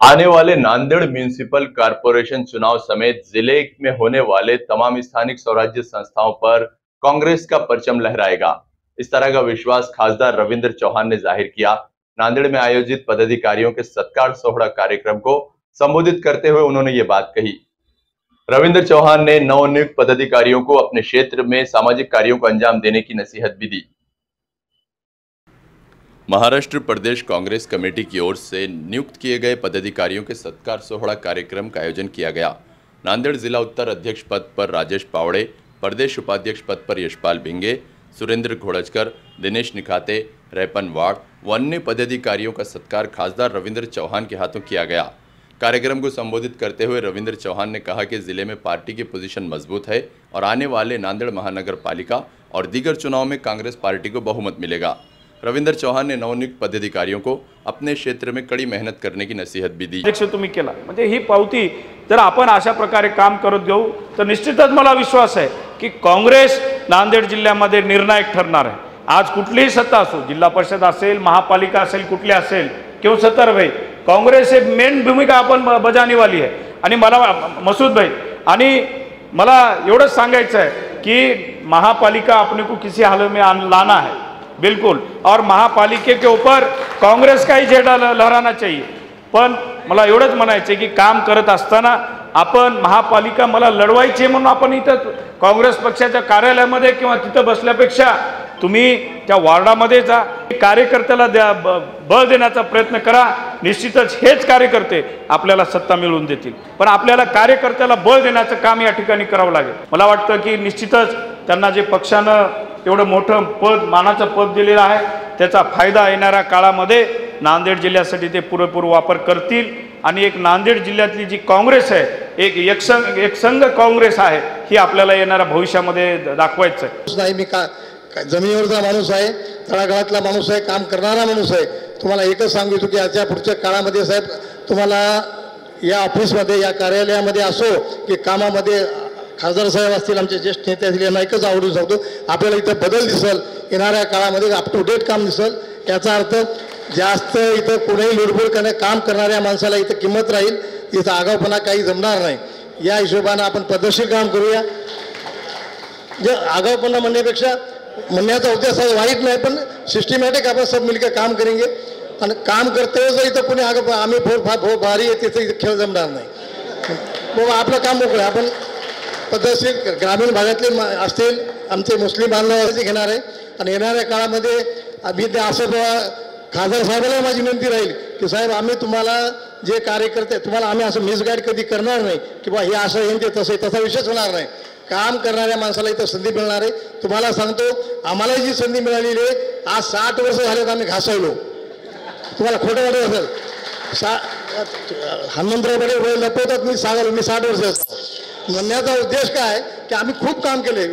आने वाले Nanded municipal corporation चुनाव समेत जिले में होने वाले तमाम स्थानिक स्वराज्य संस्थाओं पर कांग्रेस का परचम लहराएगा। इस तरह का विश्वास खासदार रविंद्र चौहान ने जाहिर किया। नांदेड़ में आयोजित पदाधिकारियों के सत्कार सोहरा कार्यक्रम को संबोधित करते हुए उन्होंने ये बात कही। रविंद्र चौहान ने नवनियुक्त पदाधिकारियों को अपने क्षेत्र में सामाजिक कार्यों को अंजाम देने की नसीहत भी दी। महाराष्ट्र प्रदेश कांग्रेस कमेटी की ओर से नियुक्त किए गए पदाधिकारियों के सत्कार सोहरा कार्यक्रम का आयोजन किया गया। नांदेड़ जिला उत्तर अध्यक्ष पद पर राजेश पावड़े, प्रदेश उपाध्यक्ष पद पर यशपाल भिंगे, सुरेंद्र घोड़जकर, दिनेश निखाते, रेपन वाड़ व अन्य पदाधिकारियों का सत्कार खासदार रविंद्र चौहान के हाथों किया गया। कार्यक्रम को संबोधित करते हुए रविंद्र चौहान ने कहा कि जिले में पार्टी की पोजीशन मजबूत है और आने वाले नांदेड़ महानगर पालिका और दीगर चुनाव में कांग्रेस पार्टी को बहुमत मिलेगा। रविंद्र चौहान ने नवनियुक्त पदाधिकारियों को अपने क्षेत्र में कड़ी मेहनत करने की नसीहत भी दी। अध्यक्ष तुम्ही केला म्हणजे ही पावती जर आपण अशा प्रकारे काम करत घेऊ तर निश्चितच मला विश्वास आहे की काँग्रेस नांदेड जिल्ह्यामध्ये निर्णायक ठरणार आहे। आज कुठलीही सत्ता असो, जिल्हा परिषद असेल, महापालिका असेल, कुठली असेल, क्यों सत्तर भाई काँग्रेस एक मेन भूमिका आपण बजावने वाली है। आणि मला मसूद भाई आणि मला एवढंच सांगायचं आहे की महापालिका अपने को किसी हाल में लाना है बिल्कुल, और महापालिके के ऊपर कांग्रेस का ही झेंडा लहराना चाहिए। पण मला एवढंच म्हणायचं की काम करत असताना आपण महापालिका मला लढवायची म्हणून आपण इथं काँग्रेस पक्षाच्या कार्यालयामध्ये किंवा तिथं बसल्यापेक्षा तुम्ही त्या वार्डामध्ये जा, कार्यकर्त्याला बळ देण्याचा प्रयत्न करा। निश्चितच हेच कार्यकर्ते आपल्याला सत्ता मिळवून देतील, पण आपल्याला कार्यकर्त्याला बळ देण्याचं काम या ठिकाणी करावं लागेल। मला वाटतं की निश्चितच त्यांना जे पक्षानं एवढं मोठं पद, मानाचं पद दिलेलं आहे, त्याचा फायदा येणाऱ्या काळामध्ये नांदेड जिल्ह्यासाठी ते पुरेपूर वापर करतील आणि एक नांदेड जिल्ह्यातली जी काँग्रेस आहे, एक संघ काँग्रेस आहे, ही आपल्याला येणाऱ्या भविष्यामध्ये दाखवायचं आहे। नाही, मी जमिनीवरचा माणूस आहे, तळागाळातला माणूस आहे, काम करणारा माणूस आहे। तुम्हाला एकच सांगू इच्छितो की आजच्या पुढच्या काळामध्ये साहेब तुम्हाला या ऑफिसमध्ये, या कार्यालयामध्ये असो की कामामध्ये खासदार साहेब असतील, आमचे ज्येष्ठ नेते असतील, यांना एकच आवडू शकतो, आपल्याला इथं बदल दिसेल, येणाऱ्या काळामध्ये अप टू डेट काम दिसेल। याचा अर्थ जास्त इथं कोणीही लुडबुड काम करणाऱ्या माणसाला इथं किंमत राहील, इथं आगाऊपणा काही जमणार नाही। या हिशोबाने आपण पद्धतशीर काम करूया। जे आगाऊपणा म्हणण्यापेक्षा म्हणण्याचा उद्देश वाईट नाही, पण सिस्टमॅटिक आपण सब मिलकर काम करेंगे आणि काम करते हुए जर इथं कोणी आगाऊ आम्ही भो भारी आहे तिथे खेळ जमणार नाही। बाबा आपलं काम मोकळं, आपण पद्धतशीर ग्रामीण भागातले असतील, आमचे मुस्लिम बांधव घेणार आहे आणि येणाऱ्या काळामध्ये आम्ही ते असं खासदार साहेबांना माझी विनंती राहील की साहेब आम्ही तुम्हाला जे कार्यकर्ते तुम्हाला आम्ही असं मिसगाईड कधी करणार नाही की बा हे असं येईल ते तसं, तसा विषयच होणार नाही। काम करणाऱ्या माणसाला इथं संधी मिळणार आहे। तुम्हाला सांगतो आम्हाला जी संधी मिळालेली आहे, आज 60 वर्ष झालेत आम्ही घासवलो। तुम्हाला खोटं वाटत असेल, हनुमंतरावकडे वेळ लपवतात, मी 60 वर्ष म्हणण्याचा उद्देश काय की आम्ही खूप काम केले।